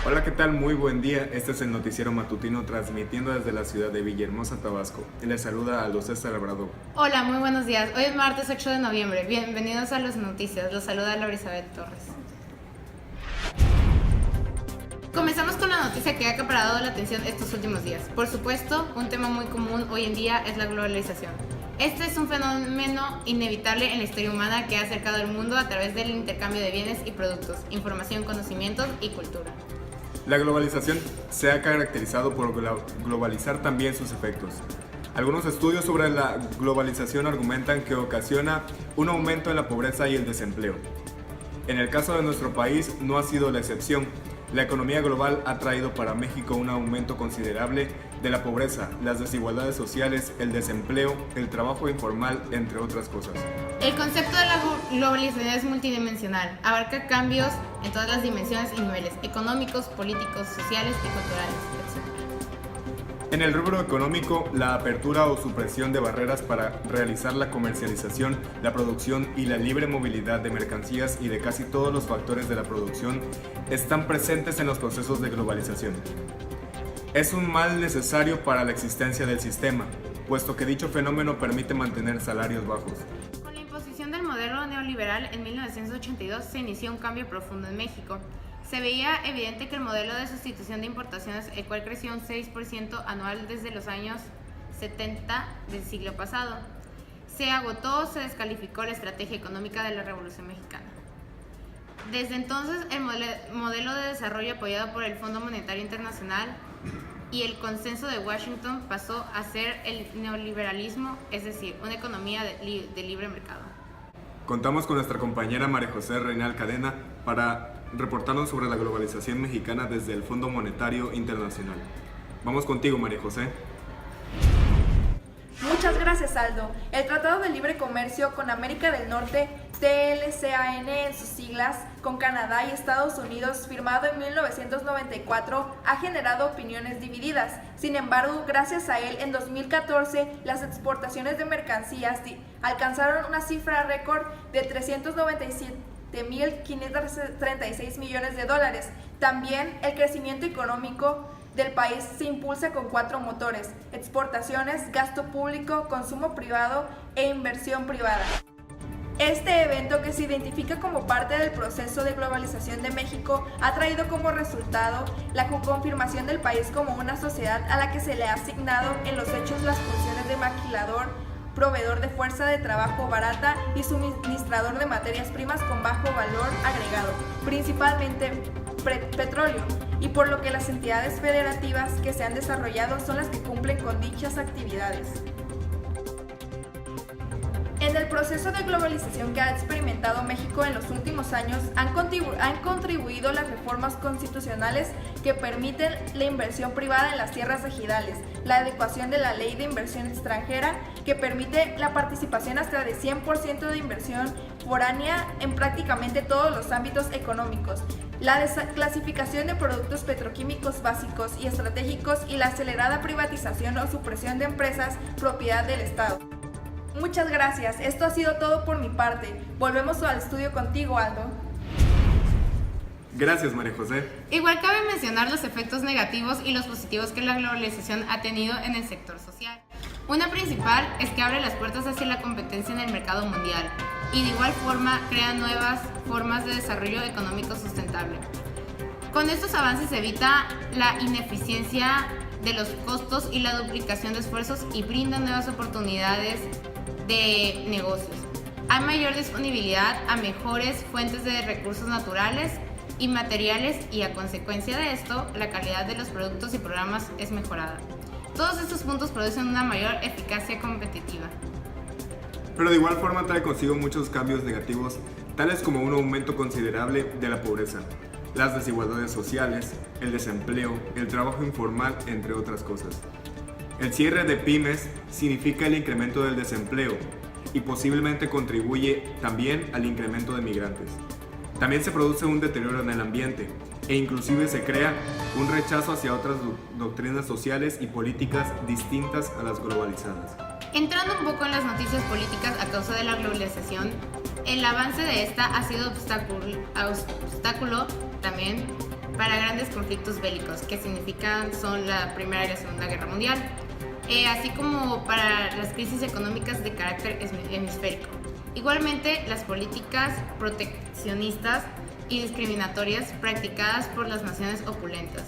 Hola, ¿qué tal? Muy buen día. Este es el noticiero matutino transmitiendo desde la ciudad de Villahermosa, Tabasco. Les saluda a los César Labrador. Hola, muy buenos días. Hoy es martes 8 de noviembre. Bienvenidos a las noticias. Los saluda Elizabeth Torres. Comenzamos con la noticia que ha acaparado la atención estos últimos días. Por supuesto, un tema muy común hoy en día es la globalización. Este es un fenómeno inevitable en la historia humana que ha acercado al mundo a través del intercambio de bienes y productos, información, conocimientos y cultura. La globalización se ha caracterizado por globalizar también sus efectos. Algunos estudios sobre la globalización argumentan que ocasiona un aumento en la pobreza y el desempleo. En el caso de nuestro país no ha sido la excepción. La economía global ha traído para México un aumento considerable de la pobreza, las desigualdades sociales, el desempleo, el trabajo informal, entre otras cosas. El concepto de la globalización es multidimensional, abarca cambios en todas las dimensiones y niveles, económicos, políticos, sociales y culturales, etc. En el rubro económico, la apertura o supresión de barreras para realizar la comercialización, la producción y la libre movilidad de mercancías y de casi todos los factores de la producción están presentes en los procesos de globalización. Es un mal necesario para la existencia del sistema, puesto que dicho fenómeno permite mantener salarios bajos. Con la imposición del modelo neoliberal en 1982 se inició un cambio profundo en México. Se veía evidente que el modelo de sustitución de importaciones, el cual creció un 6% anual desde los años 70 del siglo pasado, se agotó, se descalificó la estrategia económica de la Revolución Mexicana. Desde entonces, el modelo de desarrollo apoyado por el Fondo Monetario Internacional y el consenso de Washington pasó a ser el neoliberalismo, es decir, una economía de libre mercado. Contamos con nuestra compañera María José Reynal Cadena para reportarnos sobre la globalización mexicana desde el Fondo Monetario Internacional. Vamos contigo, María José. Muchas gracias, Aldo. El Tratado de Libre Comercio con América del Norte, TLCAN en sus siglas, con Canadá y Estados Unidos, firmado en 1994, ha generado opiniones divididas. Sin embargo, gracias a él, en 2014, las exportaciones de mercancías alcanzaron una cifra récord de 397.536 millones de dólares. También el crecimiento económico del país se impulsa con 4 motores: exportaciones, gasto público, consumo privado e inversión privada. Este evento, que se identifica como parte del proceso de globalización de México, ha traído como resultado la confirmación del país como una sociedad a la que se le ha asignado en los hechos las funciones de maquilador, proveedor de fuerza de trabajo barata y suministrador de materias primas con bajo valor agregado, principalmente petróleo, y por lo que las entidades federativas que se han desarrollado son las que cumplen con dichas actividades. En el proceso de globalización que ha experimentado México en los últimos años, han contribuido las reformas constitucionales que permiten la inversión privada en las tierras ejidales, la adecuación de la ley de inversión extranjera, que permite la participación hasta de 100% de inversión foránea en prácticamente todos los ámbitos económicos, la desclasificación de productos petroquímicos básicos y estratégicos y la acelerada privatización o supresión de empresas propiedad del Estado. Muchas gracias, esto ha sido todo por mi parte. Volvemos al estudio contigo, Aldo. Gracias, María José. Igual cabe mencionar los efectos negativos y los positivos que la globalización ha tenido en el sector social. Una principal es que abre las puertas hacia la competencia en el mercado mundial y de igual forma crea nuevas formas de desarrollo económico sustentable. Con estos avances se evita la ineficiencia de los costos y la duplicación de esfuerzos y brinda nuevas oportunidades de negocios. Hay mayor disponibilidad a mejores fuentes de recursos naturales y materiales y a consecuencia de esto, la calidad de los productos y programas es mejorada. Todos estos puntos producen una mayor eficacia competitiva. Pero de igual forma trae consigo muchos cambios negativos, tales como un aumento considerable de la pobreza, las desigualdades sociales, el desempleo, el trabajo informal, entre otras cosas. El cierre de pymes significa el incremento del desempleo y posiblemente contribuye también al incremento de migrantes. También se produce un deterioro en el ambiente e inclusive se crea un rechazo hacia otras doctrinas sociales y políticas distintas a las globalizadas. Entrando un poco en las noticias políticas a causa de la globalización, el avance de esta ha sido obstáculo también para grandes conflictos bélicos, que son la Primera y la Segunda Guerra Mundial, así como para las crisis económicas de carácter hemisférico. Igualmente, las políticas proteccionistas y discriminatorias practicadas por las naciones opulentas,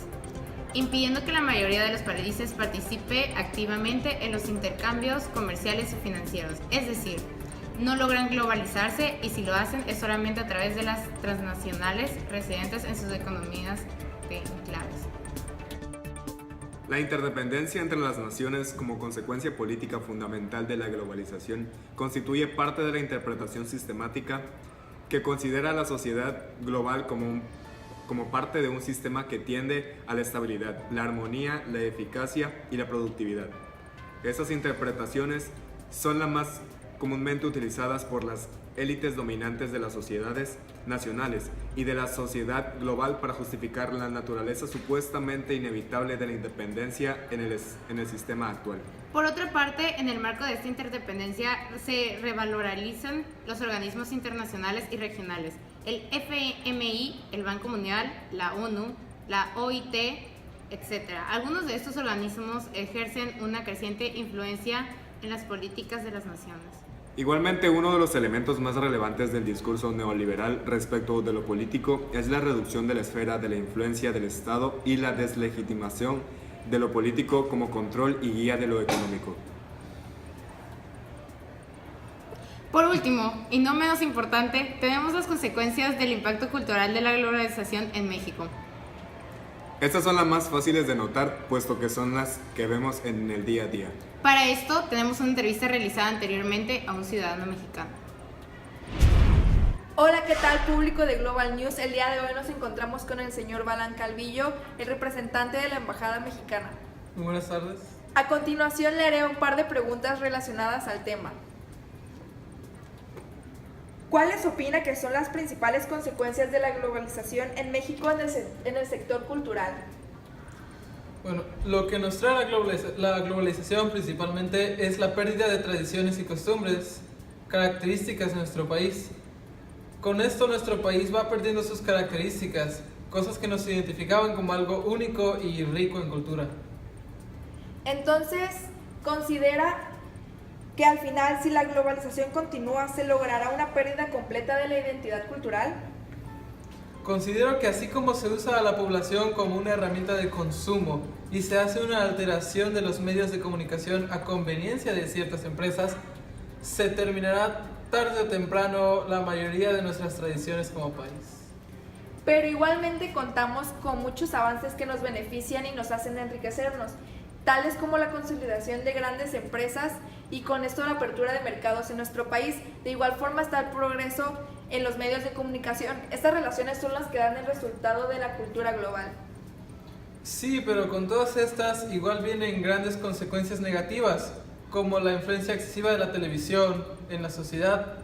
impidiendo que la mayoría de los países participe activamente en los intercambios comerciales y financieros, es decir, no logran globalizarse y si lo hacen es solamente a través de las transnacionales residentes en sus economías de enclaves. La interdependencia entre las naciones como consecuencia política fundamental de la globalización constituye parte de la interpretación sistemática que considera a la sociedad global como parte de un sistema que tiende a la estabilidad, la armonía, la eficacia y la productividad. Esas interpretaciones son las más comúnmente utilizadas por las élites dominantes de las sociedades nacionales y de la sociedad global para justificar la naturaleza supuestamente inevitable de la independencia en el sistema actual. Por otra parte, en el marco de esta interdependencia se revalorizan los organismos internacionales y regionales, el FMI, el Banco Mundial, la ONU, la OIT, etc. Algunos de estos organismos ejercen una creciente influencia en las políticas de las naciones. Igualmente, uno de los elementos más relevantes del discurso neoliberal respecto de lo político es la reducción de la esfera de la influencia del Estado y la deslegitimación de lo político como control y guía de lo económico. Por último, y no menos importante, tenemos las consecuencias del impacto cultural de la globalización en México. Estas son las más fáciles de notar, puesto que son las que vemos en el día a día. Para esto, tenemos una entrevista realizada anteriormente a un ciudadano mexicano. Hola, ¿qué tal público de Global News? El día de hoy nos encontramos con el señor Balán Calvillo, el representante de la Embajada Mexicana. Muy buenas tardes. A continuación le haré un par de preguntas relacionadas al tema. ¿Cuáles opina que son las principales consecuencias de la globalización en México en el sector cultural? Bueno, lo que nos trae la globalización principalmente es la pérdida de tradiciones y costumbres, características de nuestro país. Con esto nuestro país va perdiendo sus características, cosas que nos identificaban como algo único y rico en cultura. Entonces, ¿considera que al final, si la globalización continúa, se logrará una pérdida completa de la identidad cultural? Considero que así como se usa a la población como una herramienta de consumo y se hace una alteración de los medios de comunicación a conveniencia de ciertas empresas, se terminará tarde o temprano la mayoría de nuestras tradiciones como país. Pero igualmente contamos con muchos avances que nos benefician y nos hacen enriquecernos, tales como la consolidación de grandes empresas y con esto la apertura de mercados en nuestro país. De igual forma está el progreso en los medios de comunicación. Estas relaciones son las que dan el resultado de la cultura global. Sí, pero con todas estas igual vienen grandes consecuencias negativas, como la influencia excesiva de la televisión en la sociedad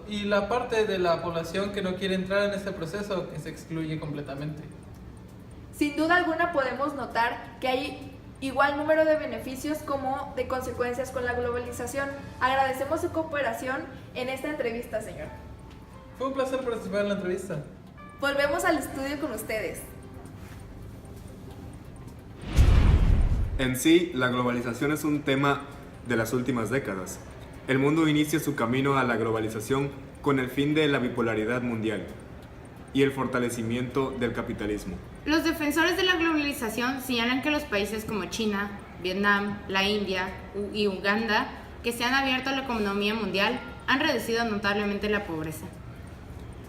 y la parte de la población que no quiere entrar en este proceso, que se excluye completamente. Sin duda alguna podemos notar que hay igual número de beneficios como de consecuencias con la globalización. Agradecemos su cooperación en esta entrevista, señor. Fue un placer participar en la entrevista. Volvemos al estudio con ustedes. En sí, la globalización es un tema de las últimas décadas. El mundo inicia su camino a la globalización con el fin de la bipolaridad mundial y el fortalecimiento del capitalismo. Los defensores de la globalización señalan que los países como China, Vietnam, la India y Uganda, que se han abierto a la economía mundial, han reducido notablemente la pobreza.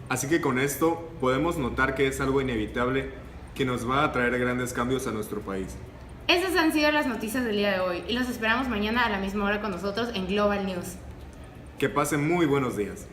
Así que con esto podemos notar que es algo inevitable que nos va a traer grandes cambios a nuestro país. Esas han sido las noticias del día de hoy y los esperamos mañana a la misma hora con nosotros en Global News. Que pasen muy buenos días.